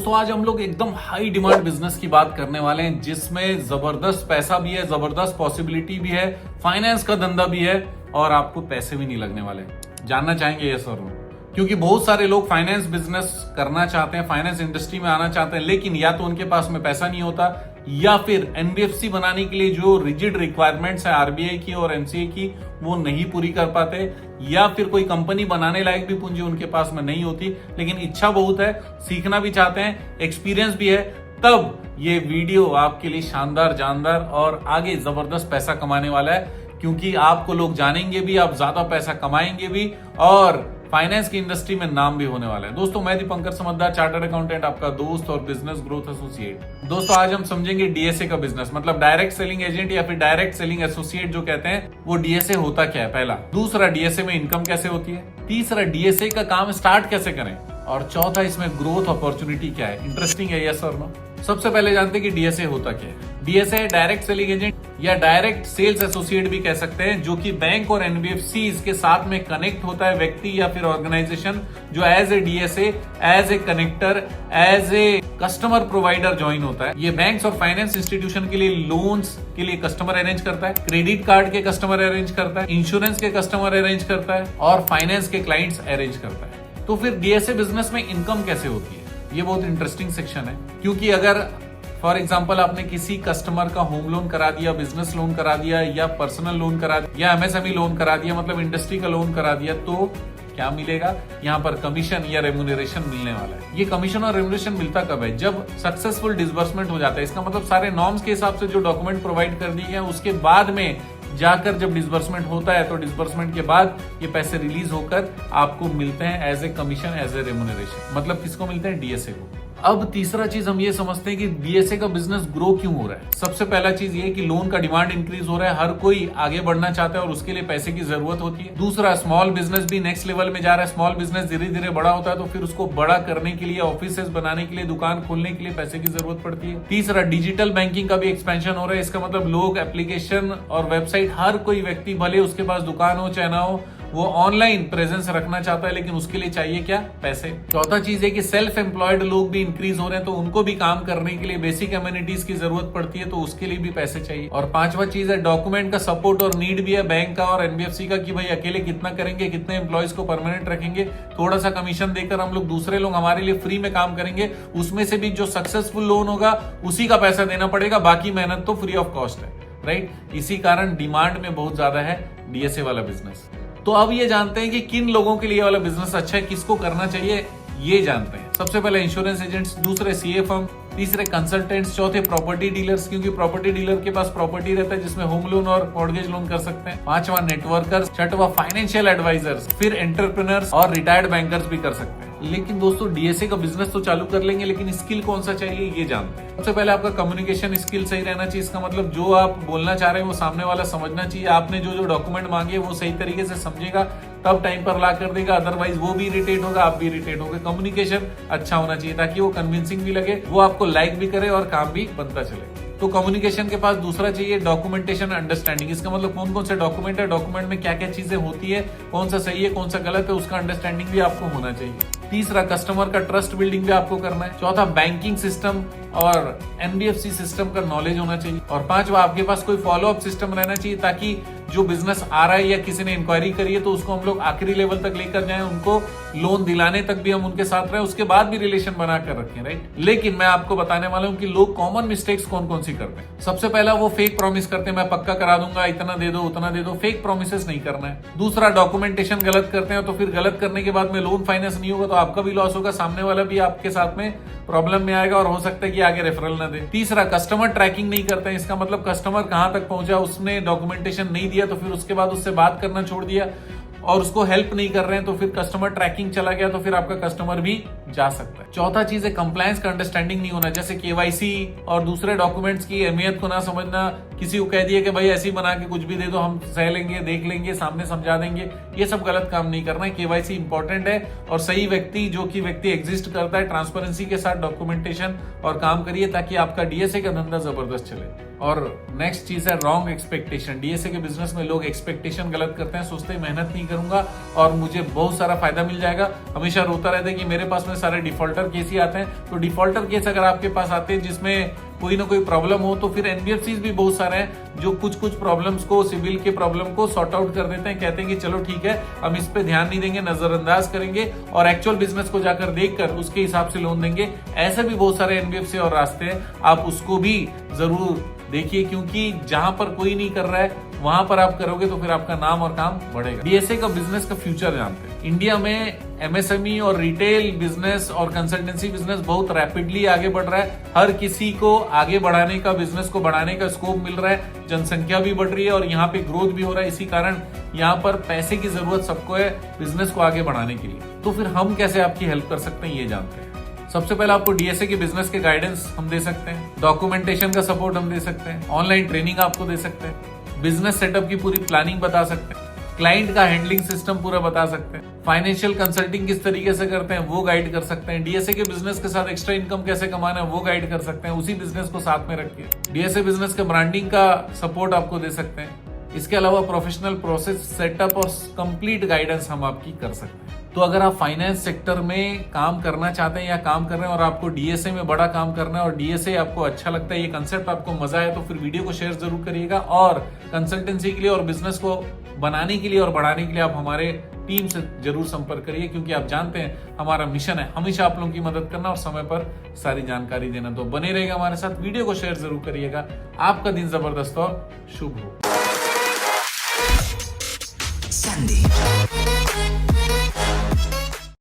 दोस्तों आज हम लोग एकदम हाई डिमांड बिजनेस की बात करने वाले हैं जिसमें जबरदस्त पैसा भी है, जबरदस्त पॉसिबिलिटी भी है, फाइनेंस का धंधा भी है और आपको पैसे भी नहीं लगने वाले। जानना चाहेंगे ये सर, क्योंकि बहुत सारे लोग फाइनेंस बिजनेस करना चाहते हैं, फाइनेंस इंडस्ट्री में आना चाहते हैं, लेकिन या तो उनके पास में पैसा नहीं होता या फिर एनबीएफसी बनाने के लिए जो रिजिड रिक्वायरमेंट्स है आरबीआई की और एमसीए की वो नहीं पूरी कर पाते, या फिर कोई कंपनी बनाने लायक भी पूंजी उनके पास में नहीं होती, लेकिन इच्छा बहुत है, सीखना भी चाहते हैं, एक्सपीरियंस भी है। तब ये वीडियो आपके लिए शानदार, जानदार और आगे जबरदस्त पैसा कमाने वाला है, क्योंकि आपको लोग जानेंगे भी, आप ज्यादा पैसा कमाएंगे भी और फाइनेंस की इंडस्ट्री में नाम भी होने वाला है। दोस्तों मैं दीपंकर समझदार, चार्टर्ड अकाउंटेंट, आपका दोस्त और बिजनेस ग्रोथ एसोसिएट। दोस्तों आज हम समझेंगे डीएसए का बिजनेस, मतलब डायरेक्ट सेलिंग एजेंट या फिर डायरेक्ट सेलिंग एसोसिएट जो कहते हैं, वो डीएसए होता क्या है पहला, दूसरा डीएसए में इनकम कैसे होती है, तीसरा डीएसए का काम स्टार्ट कैसे करें और चौथा इसमें ग्रोथ अपॉर्चुनिटी क्या है। इंटरेस्टिंग है यस और नो। सबसे पहले जानते हैं कि डीएसए होता क्या है। डीएसए डायरेक्ट सेलिंग एजेंट या डायरेक्ट सेल्स एसोसिएट भी कह सकते हैं, जो कि बैंक और एनबीएफसी के साथ में कनेक्ट होता है व्यक्ति या फिर ऑर्गेनाइजेशन, जो as a DSA, as a connector, as a customer provider join होता है। ये बैंक्स और फाइनेंस इंस्टीट्यूशन के लिए लोन्स के लिए कस्टमर अरेंज करता है, क्रेडिट कार्ड के कस्टमर अरेंज करता है, इंश्योरेंस के कस्टमर अरेंज करता है और फाइनेंस के क्लाइंट्स अरेंज करता है। तो फिर डीएसए बिजनेस में इनकम कैसे होती है, ये बहुत इंटरेस्टिंग सेक्शन है, क्योंकि अगर फॉर एग्जाम्पल आपने किसी कस्टमर का होम लोन करा दिया, बिजनेस लोन करा दिया या पर्सनल लोन करा दिया या एमएसएमई लोन करा दिया, मतलब इंडस्ट्री का लोन करा दिया, तो क्या मिलेगा यहाँ पर, कमीशन या रेम्यूनरेशन मिलने वाला है। ये कमीशन और रेम्यूनरेशन मिलता कब है, जब सक्सेसफुल डिसबर्समेंट हो जाता है। इसका मतलब सारे नॉर्म्स के हिसाब से जो डॉक्यूमेंट प्रोवाइड कर दिए हैं उसके बाद में जाकर जब डिसबर्समेंट होता है, तो डिसबर्समेंट के बाद ये पैसे रिलीज होकर आपको मिलते हैं as a commission, as a remuneration. मतलब किसको मिलते हैं, डीएसए को। अब तीसरा चीज हम ये समझते हैं कि डीएसए का बिजनेस ग्रो क्यों हो रहा है। सबसे पहला चीज ये कि लोन का डिमांड इंक्रीज हो रहा है, हर कोई आगे बढ़ना चाहता है और उसके लिए पैसे की जरूरत होती है। दूसरा, स्मॉल बिजनेस भी नेक्स्ट लेवल में जा रहा है, स्मॉल बिजनेस धीरे धीरे बड़ा होता है, तो फिर उसको बड़ा करने के लिए, ऑफिसेस बनाने के लिए, दुकान खोलने के लिए पैसे की जरूरत पड़ती है। तीसरा, डिजिटल बैंकिंग का भी एक्सपेंशन हो रहा है। इसका मतलब लोग एप्लीकेशन और वेबसाइट, हर कोई व्यक्ति, भले उसके पास दुकान हो चाहे ना हो, वो ऑनलाइन प्रेजेंस रखना चाहता है, लेकिन उसके लिए चाहिए क्या, पैसे। चौथा चीज है कि सेल्फ एम्प्लॉयड लोग भी इंक्रीज हो रहे हैं, तो उनको भी काम करने के लिए बेसिक एमिनिटीज की जरूरत पड़ती है, तो उसके लिए भी पैसे चाहिए। और पांचवा चीज है डॉक्यूमेंट का सपोर्ट और नीड भी है बैंक का और एनबीएफसी का, कि भाई अकेले कितना करेंगे, कितने एम्प्लॉयज को परमानेंट रखेंगे, थोड़ा सा कमीशन देकर हम लोग दूसरे लोग हमारे लिए फ्री में काम करेंगे, उसमें से भी जो सक्सेसफुल लोन होगा उसी का पैसा देना पड़ेगा, बाकी मेहनत तो फ्री ऑफ कॉस्ट है, राइट। इसी कारण डिमांड में बहुत ज्यादा है डीएसए वाला बिजनेस। तो अब ये जानते हैं कि किन लोगों के लिए वाला बिजनेस अच्छा है, किसको करना चाहिए, ये जानते हैं। सबसे पहले इंश्योरेंस एजेंट्स, दूसरे सीए फर्म, तीसरे कंसल्टेंट्स, चौथे प्रॉपर्टी डीलर्स, क्योंकि प्रॉपर्टी डीलर के पास प्रॉपर्टी रहता है जिसमें होम लोन और मॉर्गेज लोन कर सकते हैं। पांचवा नेटवर्कर्स, छठवा फाइनेंशियल एडवाइजर्स, फिर एंटरप्रेन्योर्स और रिटायर्ड बैंकर्स भी कर सकते हैं। लेकिन दोस्तों डीएसए का बिजनेस तो चालू कर लेंगे, लेकिन स्किल कौन सा चाहिए ये जानते हैं। सबसे पहले आपका कम्युनिकेशन स्किल सही रहना चाहिए। इसका मतलब जो आप बोलना चाह रहे हैं वो सामने वाला समझना चाहिए। आपने जो जो डॉक्यूमेंट मांगे वो सही तरीके से समझेगा, तब टाइम पर ला कर देगा, अदरवाइज वो भी इरिटेट होगा, आप भी इरिटेट होगा। कम्युनिकेशन अच्छा होना चाहिए ताकि वो कन्विंसिंग भी लगे, वो आपको लाइक भी करे और काम भी बनता चले। तो कम्युनिकेशन के पास दूसरा चाहिए डॉक्यूमेंटेशन अंडरस्टैंडिंग। इसका मतलब कौन कौन से डॉक्यूमेंट है, डॉक्यूमेंट में क्या क्या चीजें होती है, कौन सा सही है, कौन सा गलत है, उसका अंडरस्टैंडिंग भी आपको होना चाहिए। तीसरा, कस्टमर का ट्रस्ट बिल्डिंग भी आपको करना है। चौथा, बैंकिंग सिस्टम और एनबीएफसी सिस्टम का नॉलेज होना चाहिए। और पांचवा, आपके पास कोई फॉलो अप सिस्टम रहना चाहिए, ताकि जो बिजनेस आ रहा है या किसी ने इंक्वायरी करी है तो उसको हम लोग आखिरी लेवल तक लेकर जाएं, उनको लोन दिलाने तक भी हम उनके साथ रहे, उसके बाद भी रिलेशन बना कर रखें, राइट। लेकिन मैं आपको बताने वाला हूं कि लोग कॉमन मिस्टेक्स कौन कौन सी करते हैं। सबसे पहला, वो फेक प्रॉमिस करते हैं, मैं पक्का करा दूंगा, इतना दे दो, उतना दे दो। फेक प्रॉमिसेस नहीं करना है। दूसरा, डॉक्यूमेंटेशन गलत करते हैं, तो फिर गलत करने के बाद में लोन फाइनेंस नहीं होगा तो आपका भी लॉस होगा, सामने वाला भी आपके साथ में प्रॉब्लम में आएगा और हो सकता है कि आगे रेफरल ना दे। तीसरा, कस्टमर ट्रैकिंग नहीं करते हैं। इसका मतलब कस्टमर कहां तक पहुंचा, उसने डॉक्यूमेंटेशन नहीं दिया तो फिर उसके बाद उससे बात करना छोड़ दिया और उसको हेल्प नहीं कर रहे हैं, तो फिर कस्टमर ट्रैकिंग चला गया, तो फिर आपका कस्टमर भी जा सकता है। चौथा चीज है कंप्लायंस का अंडरस्टैंडिंग नहीं होना, जैसे केवाईसी और दूसरे डॉक्यूमेंट्स की अहमियत को ना समझना। किसी को कह दिया कि भाई ऐसी बना के कुछ भी दे दो, हम सह लेंगे, देख लेंगे, सामने समझा देंगे, ये सब गलत काम नहीं करना है। केवाईसी इंपॉर्टेंट है और सही व्यक्ति, जो कि व्यक्ति एग्जिस्ट करता है, ट्रांसपेरेंसी के साथ डॉक्यूमेंटेशन और काम करिए ताकि आपका डीएसए का धंधा जबरदस्त चले। और नेक्स्ट चीज है रॉन्ग एक्सपेक्टेशन। डीएसए के बिजनेस में लोग एक्सपेक्टेशन गलत करते हैं, सोचते हैं मेहनत नहीं करूंगा और मुझे बहुत सारा फायदा मिल जाएगा। हमेशा रोता रहता है कि मेरे पास में सारे डिफॉल्टर केस ही आते हैं। तो डिफॉल्टर केस अगर आपके पास आते हैं जिसमें कोई ना कोई प्रॉब्लम हो, तो फिर एनबीएफसी भी बहुत सारे हैं जो कुछ कुछ प्रॉब्लम्स को, सिविल के प्रॉब्लम को सॉर्ट आउट कर देते हैं, कहते हैं कि चलो ठीक है हम इस पे ध्यान नहीं देंगे, नजरअंदाज करेंगे और एक्चुअल बिजनेस को जाकर देखकर उसके हिसाब से लोन देंगे। ऐसे भी बहुत सारे एनबीएफसी और रास्ते हैं, आप उसको भी जरूर देखिए, क्योंकि जहां पर कोई नहीं कर रहा है वहां पर आप करोगे तो फिर आपका नाम और काम बढ़ेगा। डीएसए का बिजनेस का फ्यूचर जानते हैं। इंडिया में एमएसएमई और रिटेल बिजनेस और कंसल्टेंसी बिजनेस बहुत रैपिडली आगे बढ़ रहा है। हर किसी को आगे बढ़ाने का, बिजनेस को बढ़ाने का स्कोप मिल रहा है, जनसंख्या भी बढ़ रही है और यहाँ पे ग्रोथ भी हो रहा है। इसी कारण यहाँ पर पैसे की जरूरत सबको है बिजनेस को आगे बढ़ाने के लिए। तो फिर हम कैसे आपकी हेल्प कर सकते हैं ये जानते हैं। सबसे पहले आपको डीएसए के बिजनेस के गाइडेंस हम दे सकते हैं, डॉक्यूमेंटेशन का सपोर्ट हम दे सकते हैं, ऑनलाइन ट्रेनिंग आपको दे सकते हैं, बिजनेस सेटअप की पूरी प्लानिंग बता सकते हैं, क्लाइंट का हैंडलिंग सिस्टम पूरा बता सकते हैं, फाइनेंशियल कंसल्टिंग किस तरीके से करते हैं वो गाइड कर सकते हैं, डीएसए के बिजनेस के साथ एक्स्ट्रा इनकम कैसे कमाना है वो गाइड कर सकते हैं, उसी बिजनेस को साथ में रख के डीएसए बिजनेस के ब्रांडिंग का सपोर्ट आपको दे सकते हैं। इसके अलावा प्रोफेशनल प्रोसेस सेटअप और कंप्लीट गाइडेंस हम आपकी कर सकते हैं। तो अगर आप फाइनेंस सेक्टर में काम करना चाहते हैं या काम कर रहे हैं और आपको डीएसए में बड़ा काम करना है और डीएसए आपको अच्छा लगता है, ये कंसेप्ट आपको मजा है, तो फिर वीडियो को शेयर जरूर करिएगा। और कंसल्टेंसी के लिए और बिजनेस को बनाने के लिए और बढ़ाने के लिए आप हमारे टीम से जरूर संपर्क करिए, क्योंकि आप जानते हैं हमारा मिशन है हमेशा आप लोगों की मदद करना और समय पर सारी जानकारी देना। तो बने रहेगा हमारे साथ, वीडियो को शेयर जरूर करिएगा। आपका दिन जबरदस्त और शुभ हो। Sandy.